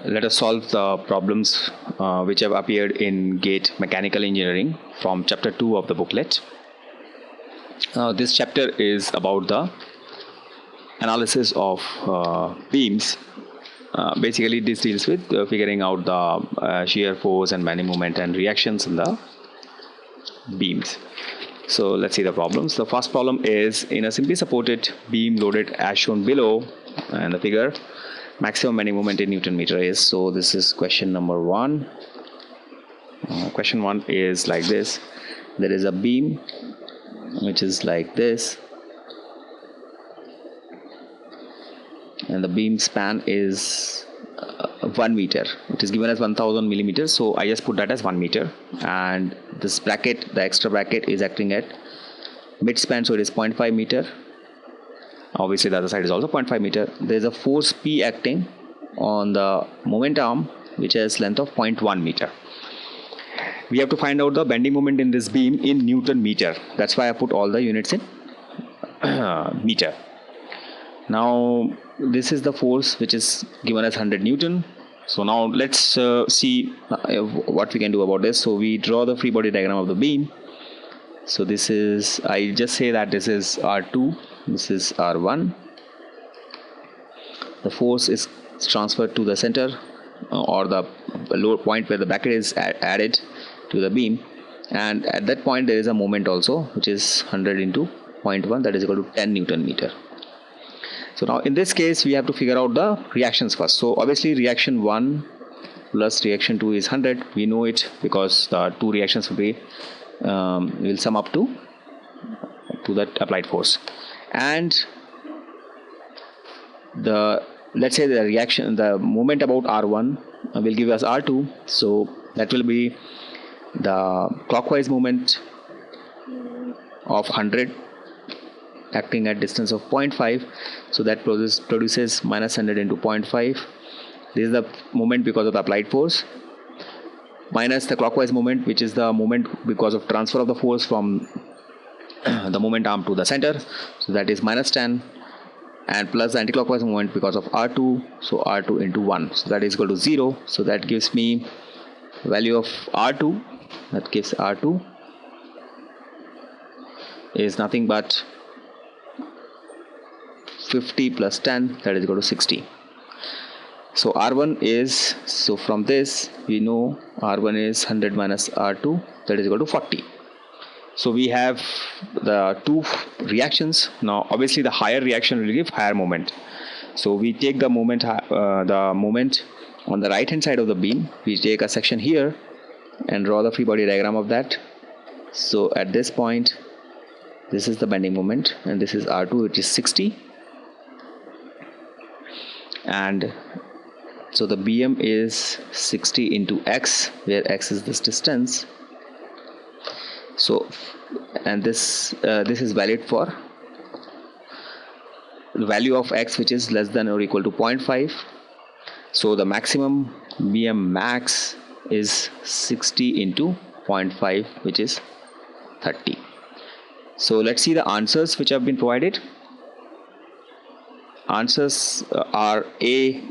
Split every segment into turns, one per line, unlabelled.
Let us solve the problems which have appeared in GATE Mechanical Engineering from chapter 2 of the booklet. This chapter is about the analysis of beams. Basically, this deals with figuring out the shear force and bending moment and reactions in the beams. So let's see the problems. The first problem is in a simply supported beam loaded as shown below, and the figure maximum bending moment in Newton meter is. So this is question number 1. Question 1 is like this. There is a beam which is like this, and the beam span is 1 meter. It is given as 1000 millimeters, so I just put that as 1 meter, and this bracket, the extra bracket, is acting at mid span, so it is 0.5 meter. Obviously the other side is also 0.5 meter. There is a force P acting on the moment arm which has length of 0.1 meter. We have to find out the bending moment in this beam in Newton meter. That's why I put all the units in meter. Now this is the force which is given as 100 Newton. So now let's see what we can do about this. So we draw the free body diagram of the beam. So this is, I just say that this is R2, this is R1. The force is transferred to the center or the lower point where the bracket is added to the beam, and at that point there is a moment also, which is 100 into 0.1, that is equal to 10 Newton meter. So now in this case we have to figure out the reactions first. So obviously reaction 1 plus reaction 2 is 100. We know it because the two reactions will sum up to that applied force, and let's say the moment about R1 will give us R2, so that will be the clockwise moment of 100 acting at distance of 0.5, so that produces minus 100 into 0.5. This is the moment because of the applied force, minus the clockwise moment, which is the moment because of transfer of the force from the moment arm to the center, so that is minus 10, and plus the anticlockwise moment because of R2, so R2 into 1, so that is equal to 0. So that gives me value of R2, that gives R2 is nothing but 50 plus 10, that is equal to 60. So R1 is, so from this we know R1 is 100 minus R2, that is equal to 40. So we have the two reactions. Now obviously the higher reaction will give higher moment. So we take the moment on the right hand side of the beam. We take a section here and draw the free body diagram of that. So at this point, this is the bending moment, and this is R2, which is 60. And so the BM is 60 into X, where X is this distance. So, and this is valid for the value of X, which is less than or equal to 0.5. So the maximum BM max is 60 into 0.5, which is 30. So let's see the answers which have been provided. Answers are A.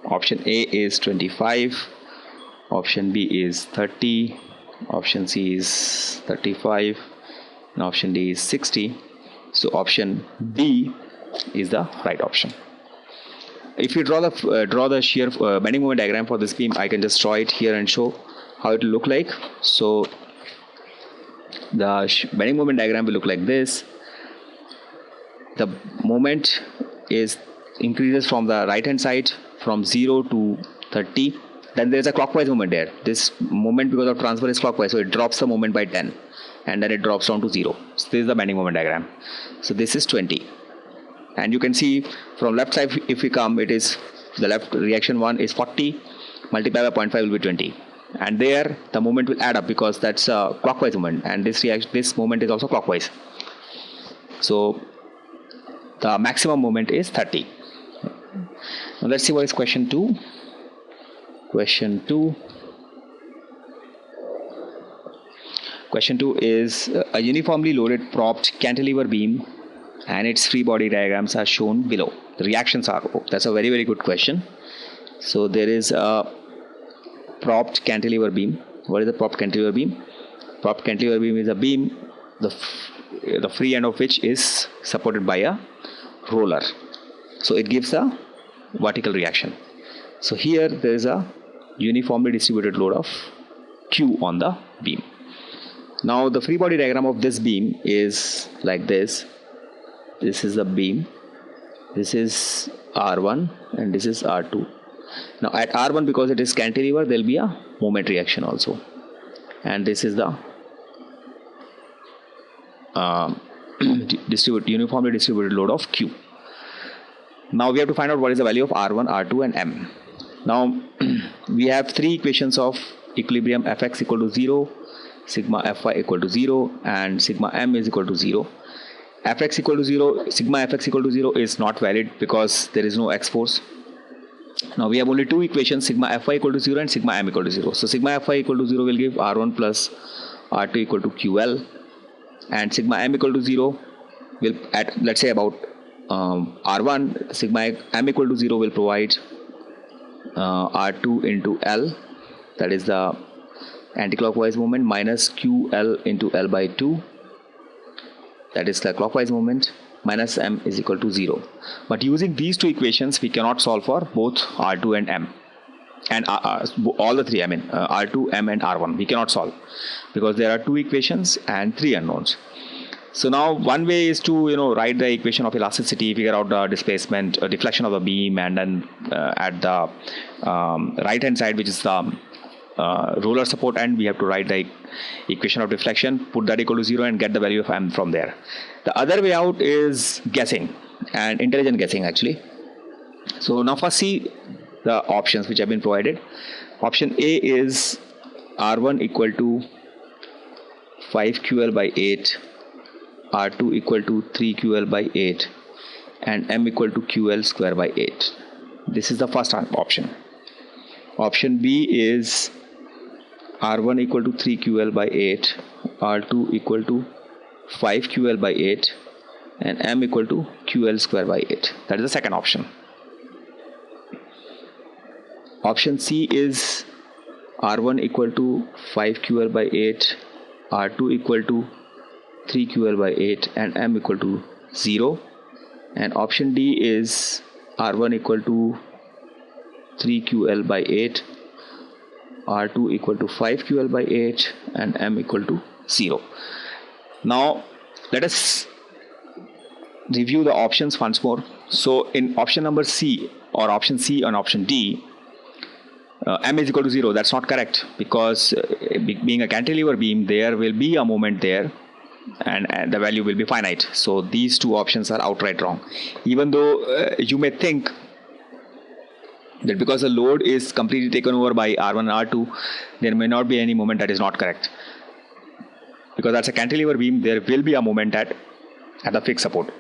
Option A is 25. Option B is 30. Option C is 35, and option D is 60. So option B is the right option. If you draw the shear bending moment diagram for this beam, I can just draw it here and show how it will look like. So the bending moment diagram will look like this. The moment increases from the right hand side from 0 to 30. Then there is a clockwise moment there. This moment because of transfer is clockwise, so it drops the moment by 10, and then it drops down to 0. So this is the bending moment diagram. So this is 20, and you can see from left side, if we come, it is the left reaction 1 is 40 multiplied by 0.5 will be 20, and there the moment will add up because that's a clockwise moment, and this moment is also clockwise. So the maximum moment is 30. Now let's see what is question 2. Question 2 is a uniformly loaded propped cantilever beam and its free body diagrams are shown below. The reactions are, that's a very, very good question. So there is a propped cantilever beam. What is a propped cantilever beam? Propped cantilever beam is a beam the free end of which is supported by a roller. So it gives a vertical reaction. So here there is a uniformly distributed load of Q on the beam. Now the free body diagram of this beam is like this. This is the beam. This is R1 and this is R2. Now at R1, because it is cantilever, there will be a moment reaction also. And this is the uniformly distributed load of Q. Now we have to find out what is the value of R1, R2 and M. Now we have three equations of equilibrium: Fx equal to 0, sigma Fy equal to 0 and sigma M is equal to 0. Fx equal to 0, sigma Fx equal to 0 is not valid because there is no X force. Now we have only two equations, sigma Fy equal to 0 and sigma M equal to 0. So sigma Fy equal to 0 will give R1 plus R2 equal to QL, and sigma M equal to 0 will, at let's say about R1, sigma M equal to 0 will provide R2 into L, that is the anticlockwise moment, minus QL into L by 2, that is the clockwise moment, minus M is equal to 0. But using these two equations we cannot solve for both R2 and M, and all the three, I mean R2, M and R1 we cannot solve because there are two equations and three unknowns. So now one way is to write the equation of elasticity, figure out the displacement, deflection of the beam, and then at the right hand side, which is the roller support end, we have to write the equation of deflection, put that equal to 0 and get the value of M from there. The other way out is guessing, and intelligent guessing actually. So now first see the options which have been provided. Option A is R1 equal to 5QL by 8, R2 equal to 3QL by 8 and M equal to QL square by 8. This is the first option. Option B is R1 equal to 3QL by 8, R2 equal to 5QL by 8 and M equal to QL square by 8. That is the second option. Option C is R1 equal to 5QL by 8, R2 equal to 3QL by 8 and M equal to 0. And option D is R1 equal to 3QL by 8, R2 equal to 5QL by 8 and M equal to 0. Now let us review the options once more. So in option number C, or option C and option D, M is equal to 0. That's not correct because being a cantilever beam, there will be a moment there and the value will be finite. So these two options are outright wrong. Even though you may think that because the load is completely taken over by R1 and R2, there may not be any moment. That is not correct. Because that's a cantilever beam, there will be a moment at the fixed support.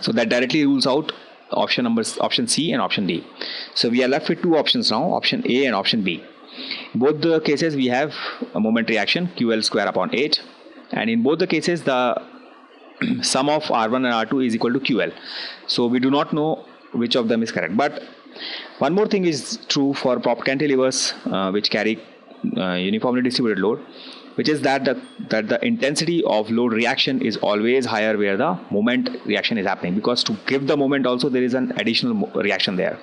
So that directly rules out option C and option D. So we are left with two options now, option A and option B. In both the cases we have a moment reaction QL square upon 8, and in both the cases the sum of R1 and R2 is equal to QL. So we do not know which of them is correct. But one more thing is true for propped cantilevers which carry uniformly distributed load, which is that the intensity of load reaction is always higher where the moment reaction is happening, because to give the moment also there is an additional reaction there.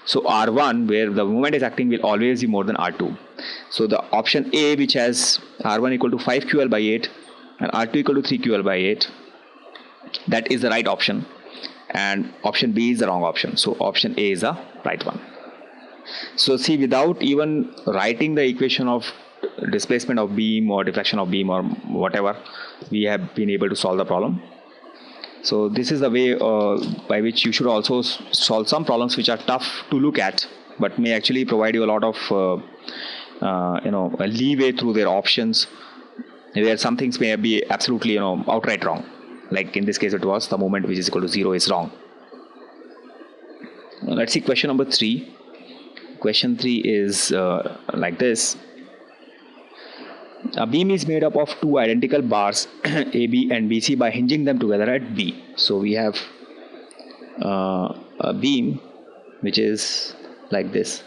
So R1, where the moment is acting, will always be more than R2. So the option A, which has R1 equal to 5QL by 8 and R2 equal to 3QL by 8, that is the right option, and option B is the wrong option. So option A is the right one. So see, without even writing the equation of displacement of beam or deflection of beam or whatever, we have been able to solve the problem. So this is the way by which you should also solve some problems which are tough to look at but may actually provide you a lot of a leeway through their options, where some things may be absolutely outright wrong. Like in this case it was the moment which is equal to 0 is wrong. Now let's see question number 3. Question 3 is like this. A beam is made up of two identical bars AB and BC by hinging them together at B. So we have a beam which is like this.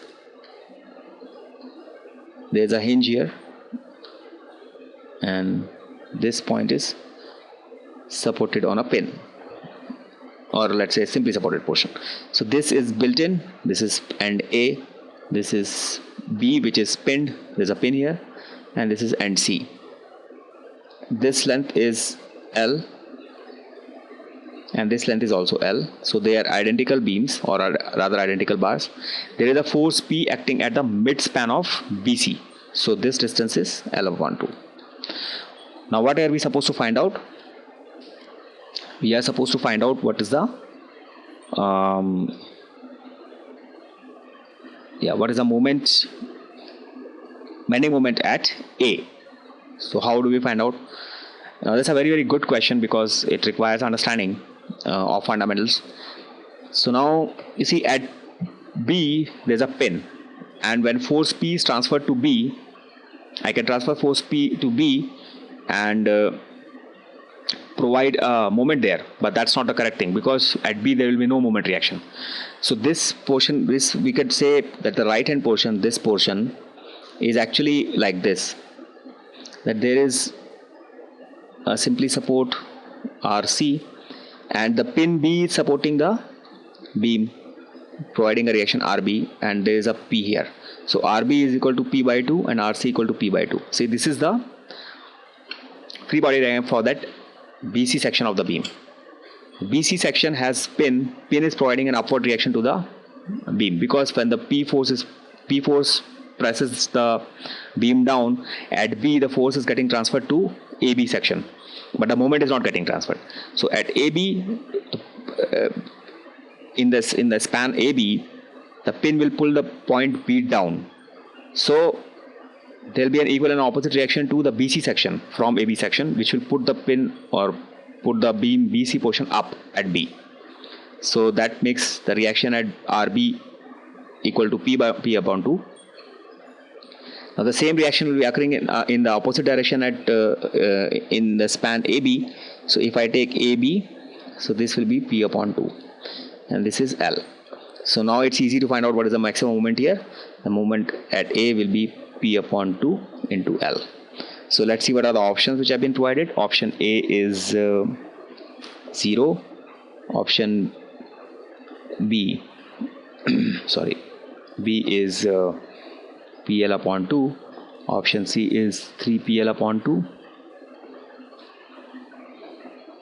There's a hinge here, and this point is supported on a pin, or let's say simply supported portion. So this is built in, this is end A, this is B which is pinned, there's a pin here, and this is end C. This length is L and this length is also L, so they are identical beams, or rather identical bars. There is a force P acting at the mid span of BC, so this distance is L upon 2. Now what are we supposed to find out? We are supposed to find out what is the what is the moment, bending moment at A. So how do we find out? That's a very good question because it requires understanding of fundamentals. So now you see at B there's a pin, and when force P is transferred to B, I can transfer force P to B and provide a moment there, but that's not the correct thing because at B there will be no moment reaction. So this portion, this we could say that the right hand portion, this portion is actually like this, that there is a simply support RC and the pin B is supporting the beam, providing a reaction RB, and there is a P here. So RB is equal to P by 2 and RC equal to P by 2. See, this is the free body diagram for that BC section of the beam. BC section has pin is providing an upward reaction to the beam, because when the P force presses the beam down, at B the force is getting transferred to AB section, but the moment is not getting transferred. So at AB, in the span AB, the pin will pull the point B down. So there will be an equal and opposite reaction to the BC section from AB section, which will put the pin or put the beam BC portion up at B. So that makes the reaction at RB equal to P upon 2. Now the same reaction will be occurring in the opposite direction at in the span AB. So if I take AB, so this will be P upon 2 and this is L. So now it's easy to find out what is the maximum moment here. The moment at A will be P upon 2 into L. So let's see what are the options which have been provided. Option A is 0. Option B B is PL upon 2. Option C is 3PL upon 2.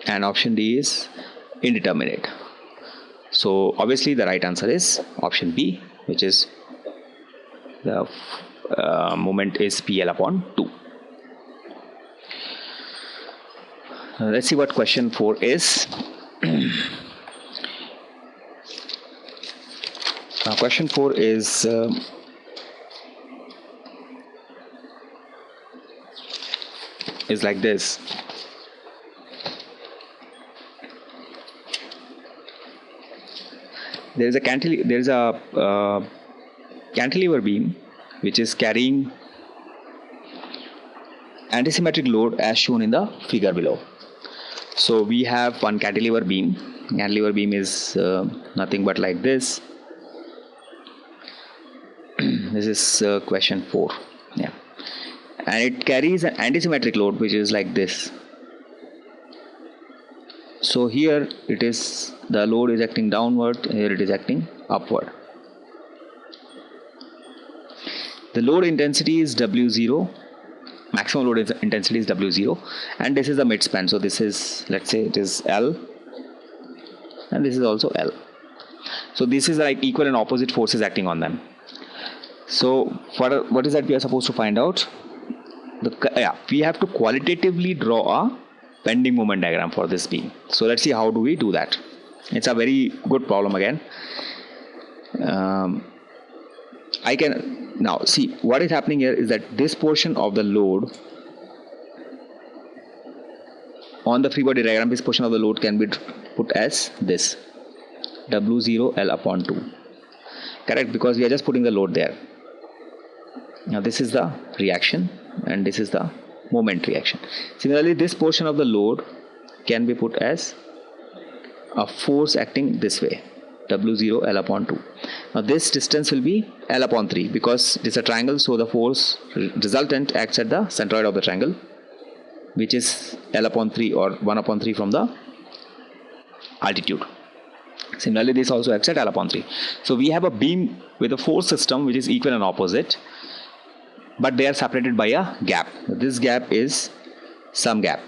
And option D is indeterminate. So obviously the right answer is option B, which is the moment is PL upon 2. Let's see what question 4 is. Question 4 is like this. There is a cantilever beam which is carrying antisymmetric load as shown in the figure below. So we have one cantilever beam. Cantilever beam is nothing but like this. This is question 4. Yeah, and it carries an antisymmetric load which is like this. So here it is, the load is acting downward, here it is acting upward. The load intensity is W0, maximum load intensity is W0, and this is the midspan. So this is, let's say it is L, and this is also L. So this is like equal and opposite forces acting on them. So what is that we are supposed to find out? We have to qualitatively draw a bending moment diagram for this beam. So let's see how do we do that. It's a very good problem again. I can now see what is happening here is that this portion of the load on the free body diagram, this portion of the load can be put as this W0 L upon 2. Correct, because we are just putting the load there. Now this is the reaction and this is the moment reaction. Similarly, this portion of the load can be put as a force acting this way. W0 L upon 2. Now this distance will be L upon 3 because it is a triangle, so the force resultant acts at the centroid of the triangle, which is L upon 3 or 1 upon 3 from the altitude. Similarly, this also acts at L upon 3. So we have a beam with a force system which is equal and opposite, but they are separated by a gap. This gap is some gap.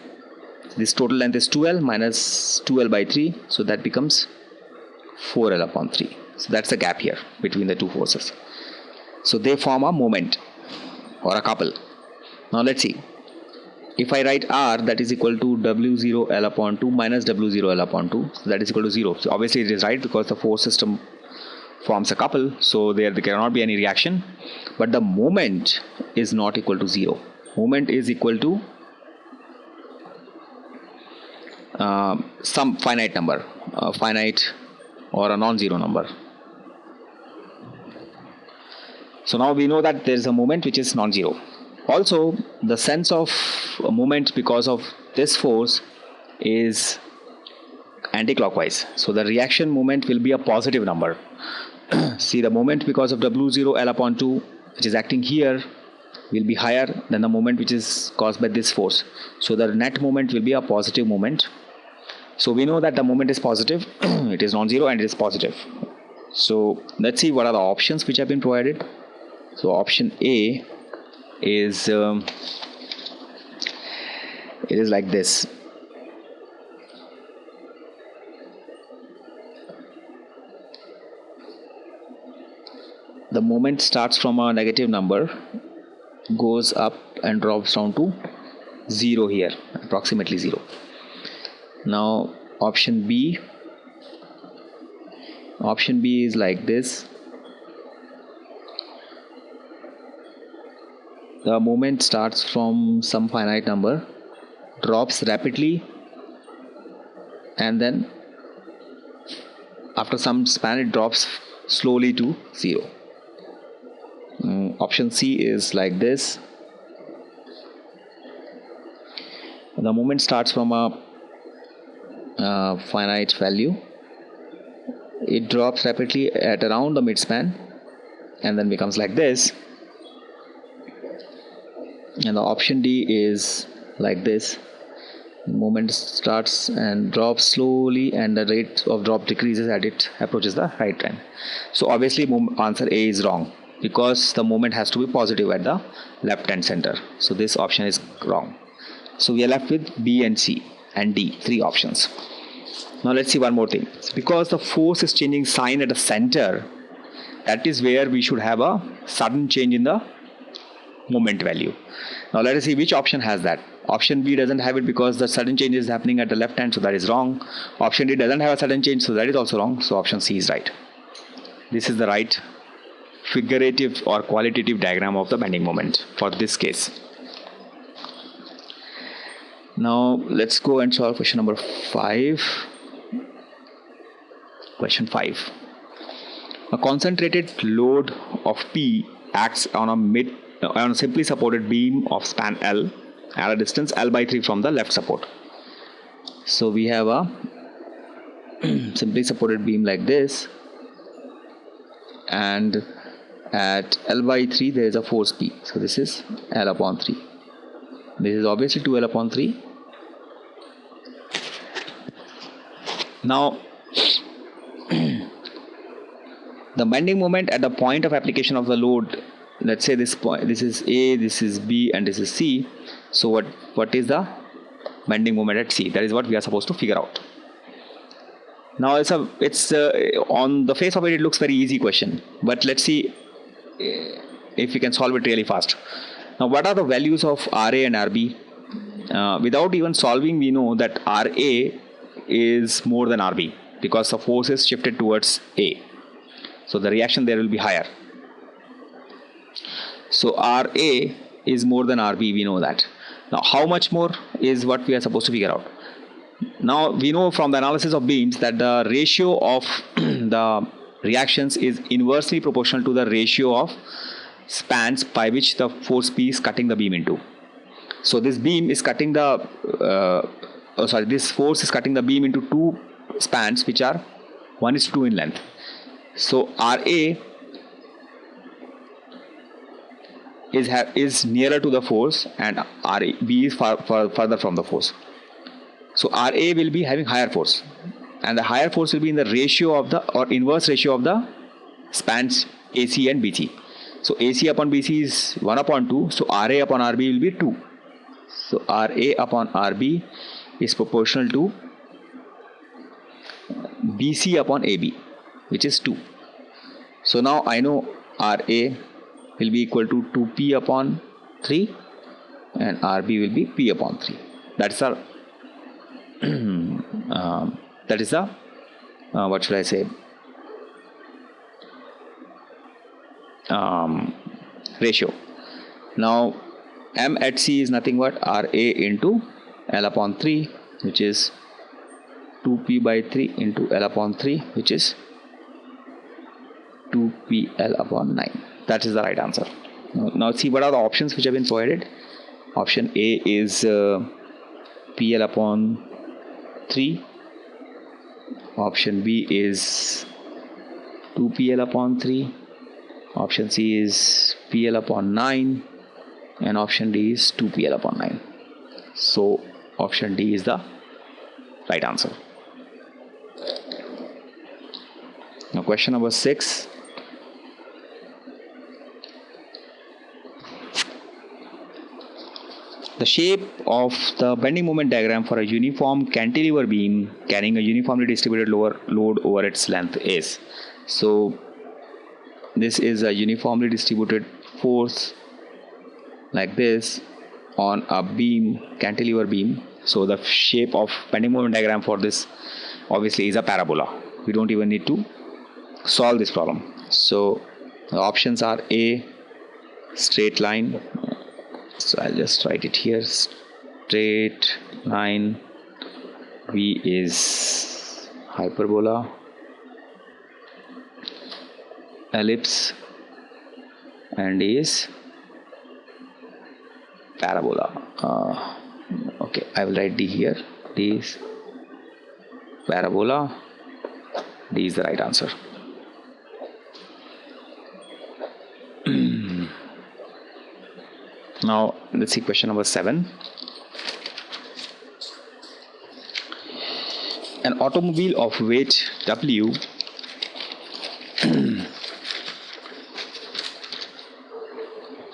This total length is 2L minus 2L by 3, so that becomes 4L upon 3. So that's the gap here between the two forces. So they form a moment or a couple. Now let's see. If I write R, that is equal to W0 L upon 2 minus W0 L upon 2, so that is equal to 0. So obviously it is right because the force system forms a couple, so there cannot be any reaction. But the moment is not equal to 0. Moment is equal to some finite number, finite or a non-zero number. So now we know that there is a moment which is non-zero. Also, the sense of a moment because of this force is anti-clockwise. So the reaction moment will be a positive number. See, the moment because of W0 L upon 2, which is acting here, will be higher than the moment which is caused by this force. So the net moment will be a positive moment. So we know that the moment is positive, it is non-zero and it is positive. So let's see what are the options which have been provided. So option A is it is like this. The moment starts from a negative number, goes up and drops down to 0 here, approximately 0. Now option B is like this. The moment starts from some finite number, drops rapidly, and then after some span it drops slowly to 0. Option C is like this. The moment starts from a finite value, it drops rapidly at around the midspan and then becomes like this. And the option D is like this. The moment starts and drops slowly and the rate of drop decreases as it approaches the right trend. So obviously answer A is wrong because the moment has to be positive at the left hand center. So this option is wrong. So we are left with B and C and D, 3 options. Now let's see one more thing. Because the force is changing sign at the center, that is where we should have a sudden change in the moment value. Now let us see which option has that. Option B doesn't have it because the sudden change is happening at the left hand, so that is wrong. Option D doesn't have a sudden change, so that is also wrong. So option C is right. This is the right figurative or qualitative diagram of the bending moment for this case. Now let's go and solve question number 5. Question 5. A concentrated load of P acts on a simply supported beam of span L at a distance L by 3 from the left support. So we have a simply supported beam like this, and at L by 3 there is a force P. So this is L upon 3. This is obviously 2L upon 3. Now the bending moment at the point of application of the load, let's say this point, this is A, this is B, and this is C. So what is the bending moment at C? That is what we are supposed to figure out. Now it's on the face of it looks very easy question, but let's see if we can solve it really fast. Now what are the values of RA and RB? Without even solving, we know that RA is more than RB because the force is shifted towards A. So the reaction there will be higher. So RA is more than RB, we know that. Now how much more is what we are supposed to figure out. Now we know from the analysis of beams that the ratio of the reactions is inversely proportional to the ratio of spans by which the force P is cutting the beam into. So this beam is cutting the this force is cutting the beam into 2 spans which are 1:2 in length. So RA is nearer to the force and B is further from the force. So RA will be having higher force, and the higher force will be in the ratio of the or inverse ratio of the spans AC and BC. So AC upon BC is 1 upon 2. So RA upon RB will be 2. So RA upon RB is proportional to BC upon AB, which is 2. So now I know RA will be equal to 2P upon 3 and RB will be P upon 3. That's our that is the what should I say, ratio. Now M at C is nothing but RA into L upon 3, which is 2P by 3 into L upon 3, which is 2PL upon 9. That is the right answer. Now see what are the options which have been provided. Option A is PL upon 3. Option B is 2PL upon 3. Option C is PL upon 9. And option D is 2PL upon 9. So option D is the right answer. Now question number 6. The shape of the bending moment diagram for a uniform cantilever beam carrying a uniformly distributed load over its length is. So this is a uniformly distributed force like this on a beam, cantilever beam. So the shape of bending moment diagram for this obviously is a parabola. We don't even need to solve this problem. So the options are A, straight line. So I'll just write it here, straight line. B is hyperbola, ellipse, and D is parabola. Okay, I will write D here. D is parabola. D is the right answer. Now let's see question number 7. An automobile of weight W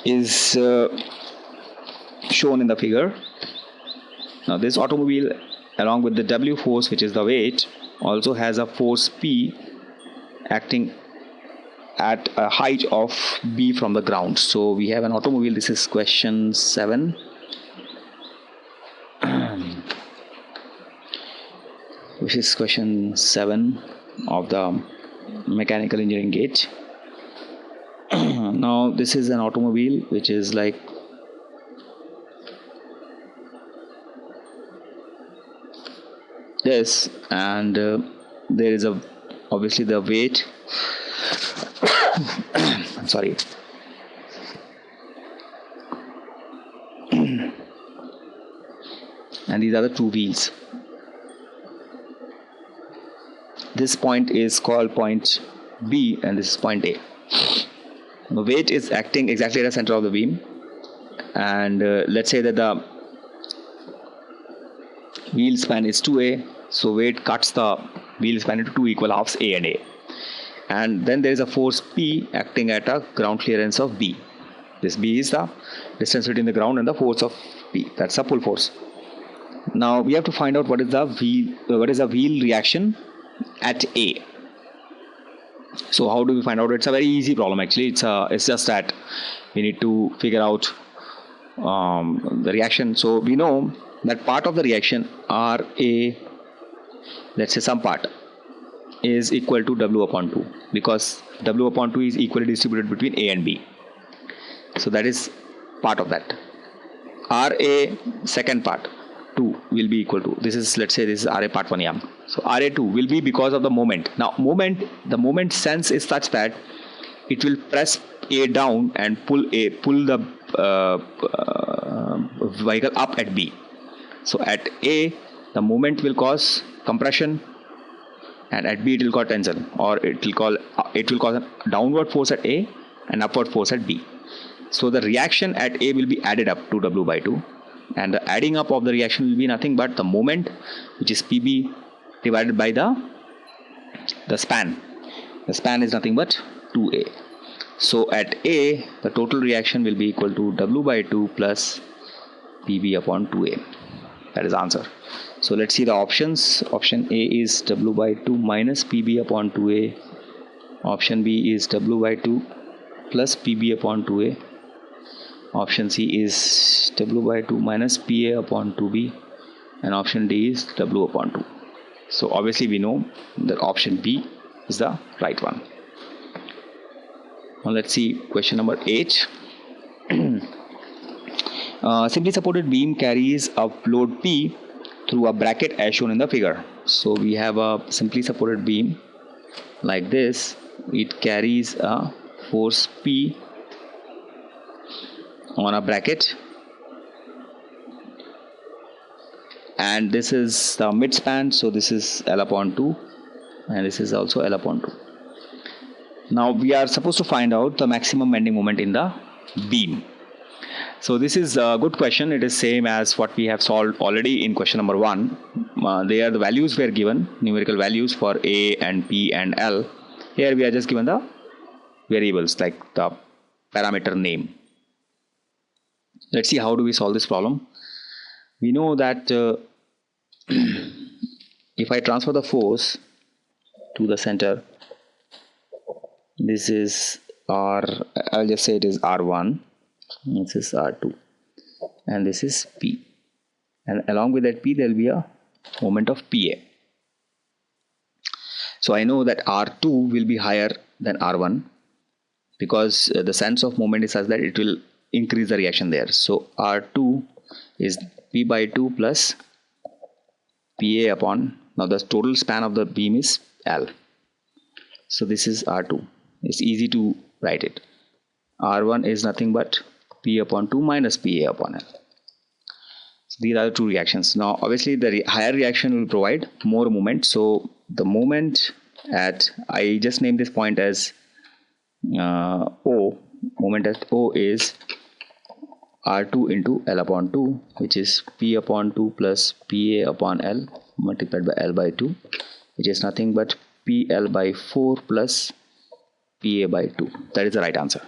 is shown in the figure. Now this automobile, along with the W force, which is the weight, also has a force P acting at a height of B from the ground. So we have an automobile. This is question 7. Which is question 7 of the mechanical engineering gate. Now this is an automobile which is like this, and there is obviously the weight. I'm sorry. And these are the two wheels. This point is called point B and this is point A. The weight is acting exactly at the center of the beam, and let's say that the wheel span is 2A, so weight cuts the wheel span into 2 equal halves, A and A. And then there is a force P acting at a ground clearance of B. This B is the distance between the ground and the force of P. That's a pull force. Now we have to find out what is the wheel reaction at A. So how do we find out? It's a very easy problem actually. It's just that we need to figure out the reaction. So we know that part of the reaction RA, let's say some part, is equal to W upon 2, because W upon 2 is equally distributed between A and B. So that is part of that. RA second part 2 will be equal to, this is, let's say this is RA part 1 yeah. So RA2 will be because of the moment. Now the moment sense is such that it will press A down and pull the vehicle up at B. So at A the moment will cause compression, and at B it will cause tension, or it will cause a downward force at A and upward force at B. So the reaction at A will be added up to W by 2, and the adding up of the reaction will be nothing but the moment, which is PB divided by the span. The span is nothing but 2A. So at A, the total reaction will be equal to W by 2 plus PB upon 2A. That is the answer. So let's see the options. Option A is W by 2 minus PB upon 2A. Option B is W by 2 plus PB upon 2A. Option C is W by 2 minus PA upon 2B. And option D is W upon 2. So obviously we know that option B is the right one. Now let's see question number 8. Simply supported beam carries a load P through a bracket as shown in the figure. So we have a simply supported beam like this. It carries a force P on a bracket, and this is the mid span, so this is L upon 2, and this is also L upon 2. Now we are supposed to find out the maximum bending moment in the beam. So this is a good question. It is same as what we have solved already in question number 1. There the values were given, numerical values for A and P and L. Here we are just given the variables like the parameter name. Let's see how do we solve this problem. We know that if I transfer the force to the center, this is R, I'll just say it is R1, this is R2, and this is P, and along with that P there will be a moment of PA. So I know that R2 will be higher than R1 because the sense of moment is such that it will increase the reaction there. So R2 is P by 2 plus PA upon, now the total span of the beam is L. So this is R2. It's easy to write it. R1 is nothing but P upon 2 minus PA upon L. So these are the two reactions. Now obviously the higher reaction will provide more moment. So the moment at, I just named this point as O, moment at O is R2 into L upon 2, which is P upon 2 plus PA upon L multiplied by L by 2, which is nothing but PL by 4 plus PA by 2. That is the right answer.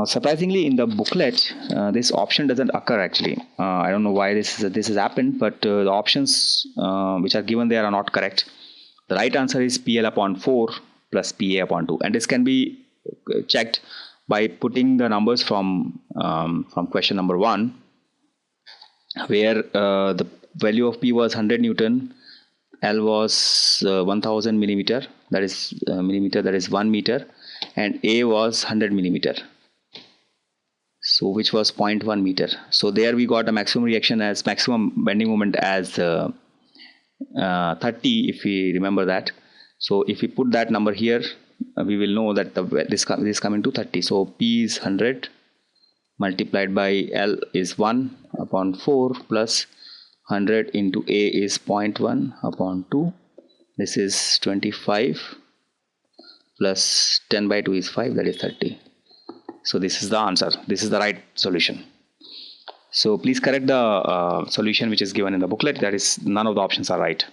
Surprisingly, in the booklet, this option doesn't occur actually. I don't know why this has happened, but the options which are given there are not correct. The right answer is PL upon 4 plus PA upon 2, and this can be checked by putting the numbers from question number 1, where the value of P was 100 Newton, L was 1000 millimeter, that is millimeter, that is 1 meter, and A was 100 millimeter, so which was 0.1 meter. So there we got a maximum reaction as maximum bending moment as 30, if we remember that. So if we put that number here, we will know that this is coming to 30. So P is 100 multiplied by L is 1 upon 4 plus 100 into A is 0.1 upon 2. This is 25 plus 10 by 2 is 5, that is 30. So this is the answer. This is the right solution. So please correct the solution which is given in the booklet. That is, none of the options are right.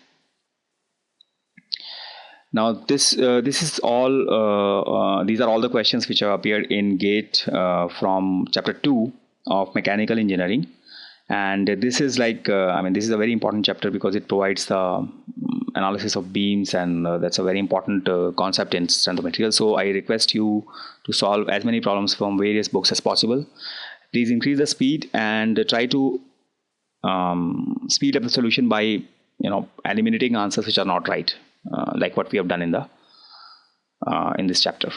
Now this is all. These are all the questions which have appeared in GATE from chapter 2 of mechanical engineering, and this is like this is a very important chapter because it provides the analysis of beams, and that's a very important concept in strength of material. So I request you to solve as many problems from various books as possible. Please increase the speed and try to speed up the solution by eliminating answers which are not right, like what we have done in this chapter.